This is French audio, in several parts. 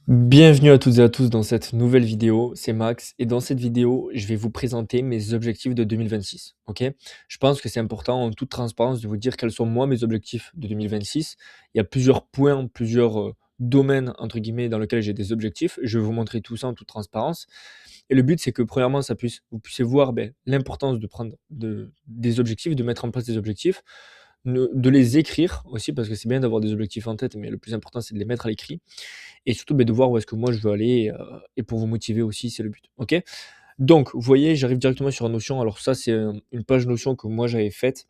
Bienvenue à toutes et à tous dans cette nouvelle vidéo, c'est Max et dans cette vidéo, je vais vous présenter mes objectifs de 2026. OK? Je pense que c'est important en toute transparence de vous dire quels sont moi mes objectifs de 2026. Il y a plusieurs points, plusieurs, «domaines» entre guillemets dans lesquels j'ai des objectifs. Je vais vous montrer tout ça en toute transparence et le but c'est que premièrement ça puisse vous puissiez voir, l'importance de prendre des objectifs, de mettre en place des objectifs, de les écrire aussi parce que c'est bien d'avoir des objectifs en tête, mais le plus important c'est de les mettre à l'écrit et surtout, de voir où est-ce que moi je veux aller, et pour vous motiver aussi, c'est le but. OK? Donc, vous voyez, j'arrive directement sur Notion. Alors ça, c'est, une page Notion que moi j'avais faite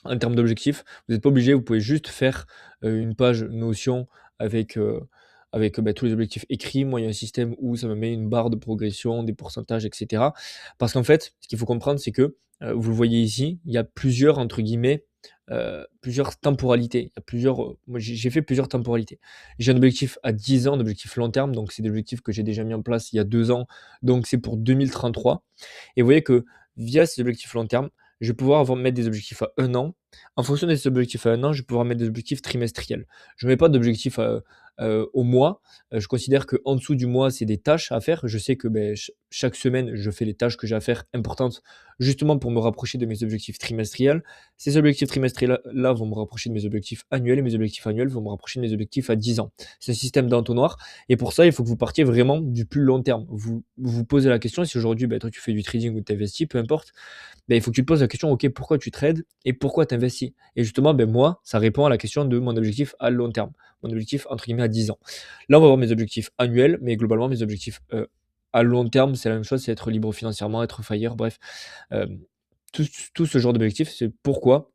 en termes d'objectifs. Vous n'êtes pas obligé, vous pouvez juste faire, une page Notion avec, tous les objectifs écrits. Moi, il y a un système où ça me met une barre de progression, des pourcentages et cetera. Parce qu'en fait, ce qu'il faut comprendre, c'est que, vous le voyez ici, il y a plusieurs, entre guillemets, plusieurs temporalités. Il y a plusieurs, moi j'ai fait plusieurs temporalités. J'ai un objectif à 10 ans, un objectif long terme, donc c'est des objectifs que j'ai déjà mis en place il y a 2 ans, donc c'est pour 2033 et vous voyez que via ces objectifs long terme, je vais pouvoir mettre des objectifs à 1 an. En fonction de ces objectifs à 1 an, je vais pouvoir mettre des objectifs trimestriels. Je ne mets pas d'objectifs, au mois. Je considère qu'en dessous du mois, c'est des tâches à faire. Je sais que, chaque semaine, je fais les tâches que j'ai à faire importantes, justement pour me rapprocher de mes objectifs trimestriels. Ces objectifs trimestriels là vont me rapprocher de mes objectifs annuels et mes objectifs annuels vont me rapprocher de mes objectifs à 10 ans. C'est un système d'entonnoir et pour ça, il faut que vous partiez vraiment du plus long terme. Vous posez la question, si aujourd'hui, toi, tu fais du trading ou tu investis, peu importe, il faut que tu te poses la question: «OK, pourquoi tu trades et pourquoi tu investis?» Et justement, moi, ça répond à la question de mon objectif à long terme, mon objectif entre guillemets «à 10 ans». Là, on va voir mes objectifs annuels, mais globalement, mes objectifs, à long terme, c'est la même chose, c'est être libre financièrement, être FIRE, bref, hem, tout ce genre d'objectifs, c'est pourquoi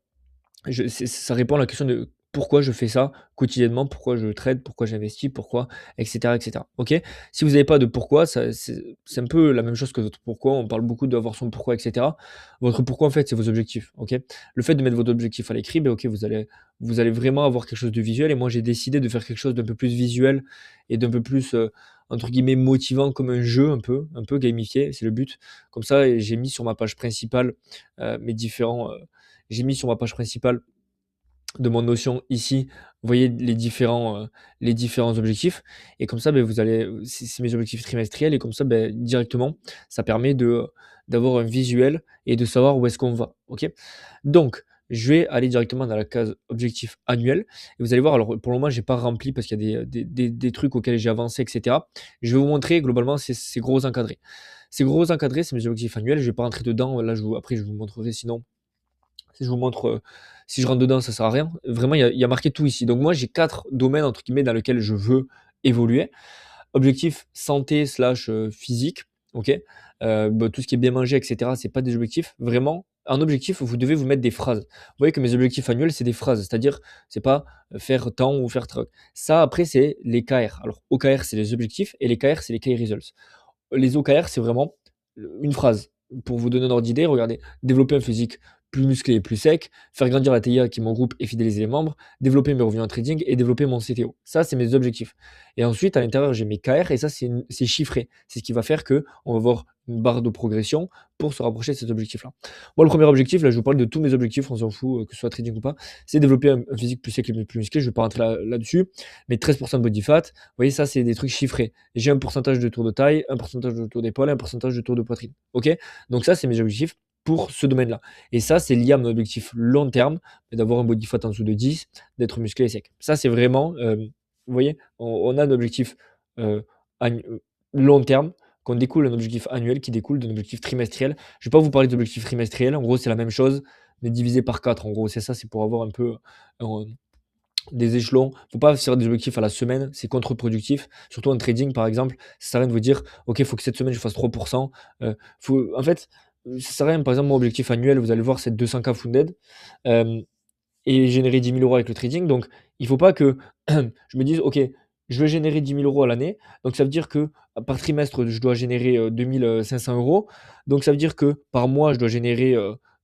ça répond à la question de pourquoi je fais ça quotidiennement, pourquoi je trade, pourquoi j'investis, pourquoi et cetera et cetera. OK? Si vous n'avez pas de pourquoi, ça c'est un peu la même chose que votre pourquoi, on parle beaucoup d'avoir son pourquoi et cetera. Votre pourquoi, en fait, c'est vos objectifs, OK? Le fait de mettre votre objectif à l'écrit, OK, vous allez vraiment avoir quelque chose de visuel et moi, j'ai décidé de faire quelque chose d'un peu plus visuel et d'un peu plus, entre guillemets «motivant» comme un jeu un peu gamifié, c'est le but. Comme ça et j'ai mis sur ma page principale, mes différents, j'ai mis sur ma page principale de mon Notion ici, vous voyez les différents objectifs et comme ça, vous allez, c'est mes objectifs trimestriels et comme ça, directement, ça permet d'avoir un visuel et de savoir où est-ce qu'on va, OK? Donc, je vais aller directement dans la case objectif annuel et vous allez voir, alors pour le moment, j'ai pas rempli parce qu'il y a des trucs auxquels j'ai avancé et cetera. Je vais vous montrer globalement ces gros encadrés. Ces gros encadrés, c'est mes objectifs annuels, je vais pas rentrer dedans, là après je vous montrerai sinon si je vous montre, si je rentre dedans, ça sert à rien. Vraiment, il y a marqué tout ici. Donc moi, j'ai 4 domaines entre guillemets dans lesquels je veux évoluer. Objectif santé slash, physique, OK? Tout ce qui est bien manger et cetera, c'est pas des objectifs. Vraiment, un objectif, vous devez vous mettre des phrases. Vous voyez que mes objectifs annuels, c'est des phrases, c'est-à-dire, c'est pas, faire tant ou faire truc. Ça, après, c'est les KR. Alors OKR, c'est les objectifs et les KR, c'est les Key Results. Les OKR, c'est vraiment, une phrase. Pour vous donner un ordre d'idée, regardez: développer un physique plus musclé et plus sec, faire grandir la TIA qui est mon groupe et fidéliser les membres, développer mes revenus en trading et développer mon CTO. Ça, c'est mes objectifs. Et ensuite, à l'intérieur, j'ai mes KR et ça, c'est chiffré. C'est ce qui va faire que on va avoir une barre de progression pour se rapprocher de cet objectif-là. Moi, le premier objectif, là, je vous parle de tous mes objectifs, on s'en fout, que ce soit trading ou pas, c'est développer un physique plus sec et plus musclé. Je vais pas rentrer là-dessus, mais 13% de body fat, vous voyez, ça, c'est des trucs chiffrés. J'ai un pourcentage de tour de taille, un pourcentage de tour d'épaule, un pourcentage de tour de poitrine. OK? Donc ça, c'est mes objectifs pour ce domaine-là. Et ça, c'est lié à mon objectif long terme, d'avoir un body fat en dessous de 10, d'être musclé et sec. Ça, c'est vraiment, vous voyez, on a un objectif euh, annu- euh, long terme, qu'on découle d'un objectif annuel qui découle d'un objectif trimestriel. Je ne vais pas vous parler d'objectif trimestriel. En gros, c'est la même chose, mais divisé par 4. En gros, c'est ça, c'est pour avoir un peu des échelons. Faut pas faire des objectifs à la semaine, c'est contre-productif. Surtout en trading, par exemple, ça sert à rien de vous dire, OK, il faut que cette semaine je fasse 3%. En fait, ça sert à rien. Par exemple, mon objectif annuel, vous allez voir, c'est 200K funded. Euh, et générer 10 000 € avec le trading. Donc, il ne faut pas que je me dise, OK, je vais générer 10 000 € à l'année. Donc, ça veut dire que par trimestre, je dois générer 2 500 €. Donc, ça veut dire que par mois, je dois générer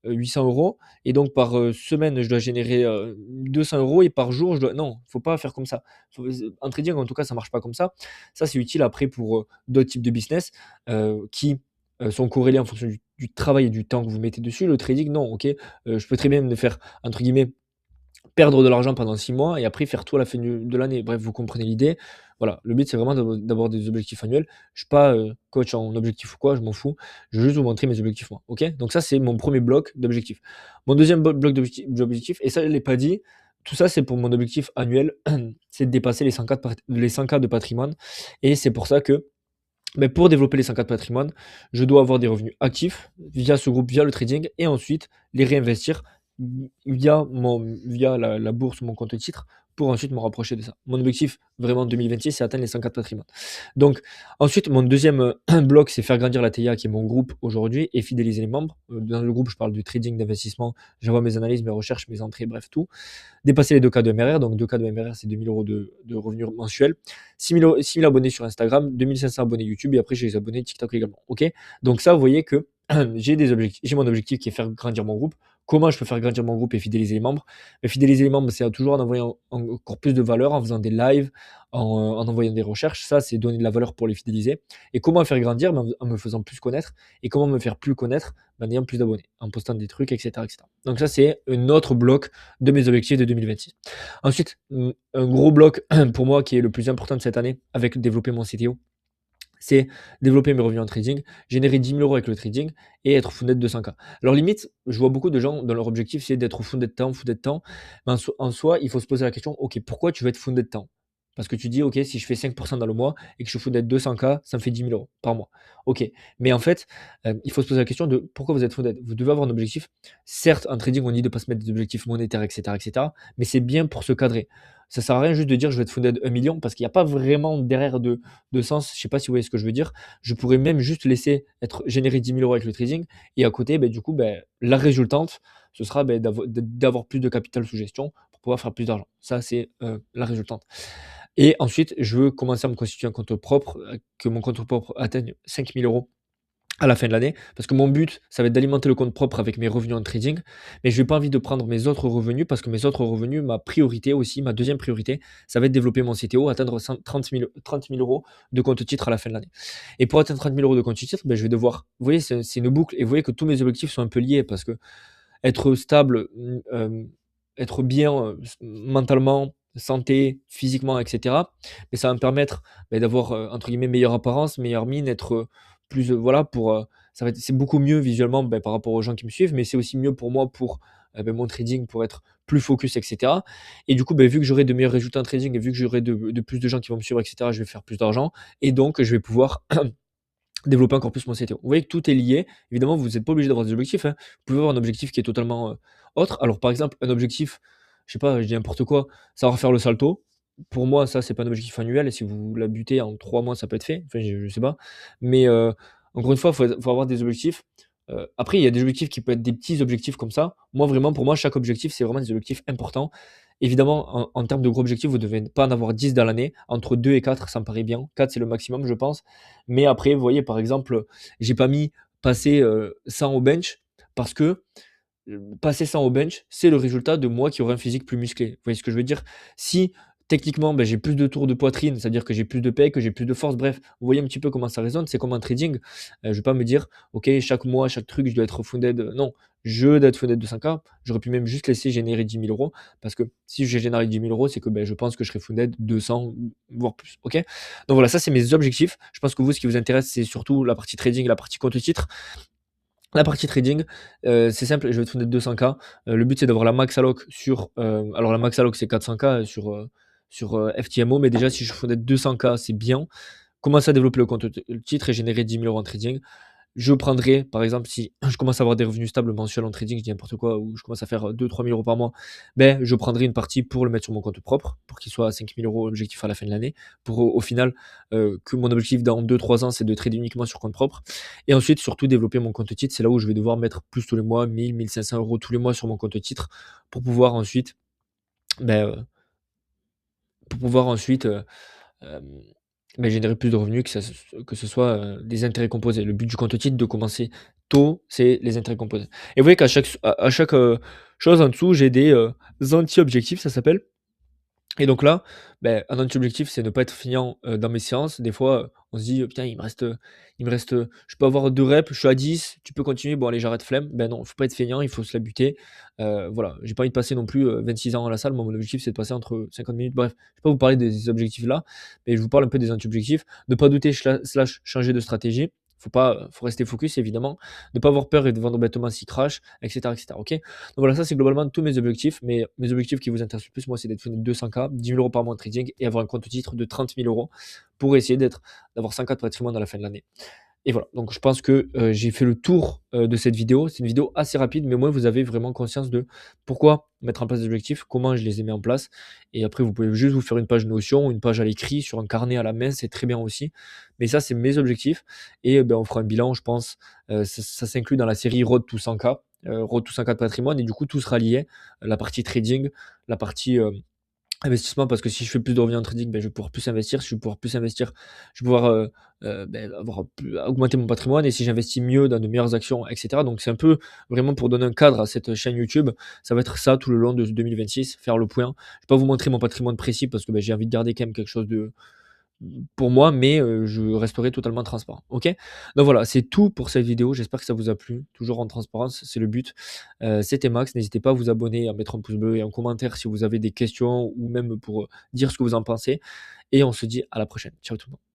800 € et donc par semaine, je dois générer 200 € et par jour, je dois. Non, il ne faut pas faire comme ça. En trading, en tout cas, ça ne marche pas comme ça. Ça, c'est utile après pour d'autres types de business qui sont corrélés en fonction du travail et du temps que vous mettez dessus. Le trading, non, OK. Je peux très bien me faire, entre guillemets, perdre de l'argent pendant 6 mois et après faire tout à la fin de l'année. Bref, vous comprenez l'idée. Voilà, le but, c'est vraiment d'avoir des objectifs annuels. Je suis pas, coach en objectif ou quoi, je m'en fous. Je veux juste vous montrer mes objectifs moi, OK? Donc ça, c'est mon premier bloc d'objectifs. Mon deuxième bloc d'objectifs et ça, je l'ai pas dit, tout ça, c'est pour mon objectif annuel, c'est de dépasser les 100 K de patrimoine et c'est pour ça que, beh, pour développer les 100 K de patrimoine, je dois avoir des revenus actifs via ce groupe, via le trading et ensuite les réinvestir via la bourse ou mon compte titre pour ensuite me rapprocher de ça. Mon objectif vraiment 2026, c'est atteindre les 100 K de patrimoine. Donc ensuite, mon deuxième bloc, c'est faire grandir la TIA qui est mon groupe aujourd'hui et fidéliser les membres. Dans le groupe, je parle du trading, d'investissement, j'envoie mes analyses, mes recherches, mes entrées, bref tout. Dépasser les 2K de MRR, donc 2K de MRR, c'est 2 000 € de revenus mensuels. 6 000 abonnés sur Instagram, 2 500 abonnés YouTube et après j'ai les abonnés TikTok également. OK? Donc ça, vous voyez que j'ai mon objectif qui est faire grandir mon groupe. Comment je peux faire grandir mon groupe et fidéliser les membres? Mais fidéliser les membres, c'est toujours en envoyant encore plus de valeur, en faisant des lives, en envoyant des recherches. Ça, c'est donner de la valeur pour les fidéliser. Et comment faire grandir? Ben, en me faisant plus connaître. Et comment me faire plus connaître? Ben, en ayant plus d'abonnés, en postant des trucs, etc., etc. Donc ça, c'est un autre bloc de mes objectifs de 2026. Ensuite, un gros bloc pour moi qui est le plus important de cette année avec développer mon CTO, c'est développer mes revenus en trading, générer 10 000 € avec le trading et être funded de 100K. Alors limite, je vois beaucoup de gens dans leur objectif, c'est d'être funded de temps, funded de temps. Mais en soi, il faut se poser la question, ok, pourquoi tu veux être funded de temps? Parce que tu dis, ok, si je fais 5% dans le mois et que je suis funded 200K, ça me fait 10 000 € par mois. Ok, mais en fait, il faut se poser la question de pourquoi vous êtes funded. Vous devez avoir un objectif. Certes, en trading, on dit de ne pas se mettre des objectifs monétaires, etc., etc., mais c'est bien pour se cadrer. Ça sert à rien juste de dire je vais être funded 1 million parce qu'il n'y a pas vraiment derrière de sens. Je sais pas si vous voyez ce que je veux dire. Je pourrais même juste laisser générer 10 000 € avec le trading et à côté, du coup, la résultante, ce sera d'avoir plus de capital sous gestion pour pouvoir faire plus d'argent. Ça, c'est la résultante. Et ensuite, je veux commencer à me constituer un compte propre, que mon compte propre atteigne 5 000 € à la fin de l'année, parce que mon but, ça va être d'alimenter le compte propre avec mes revenus en trading, mais je n'ai pas envie de prendre mes autres revenus, parce que mes autres revenus, ma priorité aussi, ma deuxième priorité, ça va être développer mon CTO, atteindre 30 000 € de compte titre à la fin de l'année. Et pour atteindre 30 000 € de compte titre, je vais devoir, vous voyez, c'est une boucle, et vous voyez que tous mes objectifs sont un peu liés, parce que être stable, être bien mentalement, santé, physiquement, etc. Mais ça va me permettre d'avoir, entre guillemets, meilleure apparence, meilleure mine, être plus, voilà, c'est beaucoup mieux visuellement par rapport aux gens qui me suivent, mais c'est aussi mieux pour moi pour mon trading, pour être plus focus, etc. Et du coup, vu que j'aurai de meilleurs résultats en trading et vu que j'aurai de plus de gens qui vont me suivre, etc., je vais faire plus d'argent et donc je vais pouvoir développer encore plus mon CTO. Vous voyez que tout est lié. Évidemment, vous n'êtes pas obligé d'avoir des objectifs, hein. Vous pouvez avoir un objectif qui est totalement autre. Alors, par exemple, un objectif, je sais pas, je dis n'importe quoi, savoir faire le salto. Pour moi, ça, c'est pas un objectif annuel. Et si vous la butez en 3 mois, ça peut être fait. Enfin, je sais pas. Mais encore une fois, faut avoir des objectifs. Après, il y a des objectifs qui peuvent être des petits objectifs comme ça. Moi, vraiment, pour moi, chaque objectif, c'est vraiment des objectifs importants. Évidemment, en termes de gros objectifs, vous ne devez pas en avoir 10 dans l'année. Entre 2 et 4, ça me paraît bien. 4, c'est le maximum, je pense. Mais après, vous voyez, par exemple, j'ai pas mis passer 100 au bench parce que passer 100 au bench, c'est le résultat de moi qui aurai un physique plus musclé. Vous voyez ce que je veux dire? Si techniquement, j'ai plus de tours de poitrine, c'est-à-dire que j'ai plus de pec, que j'ai plus de force, bref, vous voyez un petit peu comment ça résonne. C'est comme un trading. Je vais pas me dire, ok, chaque mois, chaque truc, je dois être funded. Non, je dois être funded de 5K. J'aurais pu même juste laisser générer 10 000 € parce que si j'ai généré 10 000 €, c'est que je pense que je serai funded 200, voire plus. Ok? Donc voilà, ça c'est mes objectifs. Je pense que vous, ce qui vous intéresse, c'est surtout la partie trading et la partie compte titre. La partie trading, c'est simple, je vais te funded 200K. Le but, c'est d'avoir la max alloc sur. Alors, la max alloc, c'est 400K sur FTMO, mais déjà, si je funded 200K, c'est bien. Commencer à développer le compte titre et générer 10 000 € en trading. Je prendrai, par exemple, si je commence à avoir des revenus stables mensuels en trading, je dis n'importe quoi, ou je commence à faire 2 000 - 3 000 € par mois, je prendrai une partie pour le mettre sur mon compte propre, pour qu'il soit à 5 000 € objectif à la fin de l'année, pour au final que mon objectif dans 2-3 ans, c'est de trader uniquement sur compte propre. Et ensuite, surtout, développer mon compte titre, c'est là où je vais devoir mettre plus tous les mois, 1 500 € tous les mois sur mon compte titre, pour pouvoir ensuite, ben, euh, pour pouvoir ensuite générer plus de revenus, que ce soit des intérêts composés. Le but du compte titre de commencer tôt, c'est les intérêts composés. Et vous voyez qu'à chaque chose en dessous, j'ai des anti-objectifs, ça s'appelle. Et donc là, un autre objectif, c'est ne pas être feignant, dans mes séances. Des fois, on se dit: «Putain, je peux avoir 2 reps, je suis à 10, tu peux continuer, bon allez j'arrête, flemme». Ben non, faut pas être feignant, il faut se la buter. Voilà, j'ai pas envie de passer non plus, 26 ans à la salle. Moi, mon objectif, c'est de passer entre 50 minutes. Bref, je vais pas vous parler des objectifs là, mais je vous parle un peu des anti-objectifs. Ne pas douter slash changer de stratégie. Faut rester focus évidemment. Ne pas avoir peur et de vendre bêtement s'il crache, et cetera, OK? Donc voilà, ça c'est globalement tous mes objectifs, mais mes objectifs qui vous intéressent le plus, moi, c'est d'être de 200K, 10 000 € par mois en trading et avoir un compte titre de 30 000 € pour essayer d'avoir 100K de patrimoine à la fin de l'année. Et voilà, donc je pense que, j'ai fait le tour, de cette vidéo. C'est une vidéo assez rapide, mais au moins vous avez vraiment conscience de pourquoi mettre en place des objectifs, comment je les ai mis en place et après vous pouvez juste vous faire une page Notion, une page à l'écrit, sur un carnet à la main, c'est très bien aussi. Mais ça, c'est mes objectifs et on fera un bilan, je pense, ça s'inclut dans la série Road to 100K, Road to 100K de patrimoine et du coup tout sera lié, la partie trading, la partie, investissement parce que si je fais plus de revenus en trading, je vais pouvoir plus investir. Si je vais pouvoir plus investir, je vais pouvoir, avoir plus augmenter mon patrimoine et si j'investis mieux dans de meilleures actions et cetera. Donc c'est un peu vraiment pour donner un cadre à cette chaîne YouTube. Ça va être ça tout le long de 2026, faire le point. Je vais pas vous montrer mon patrimoine précis parce que, j'ai envie de garder quand même quelque chose de pour moi, mais je resterai totalement transparent. OK? Donc voilà, c'est tout pour cette vidéo. J'espère que ça vous a plu. Toujours en transparence, c'est le but. C'était Max. N'hésitez pas à vous abonner, à mettre un pouce bleu et un commentaire si vous avez des questions ou même pour, dire ce que vous en pensez et on se dit à la prochaine. Ciao tout le monde.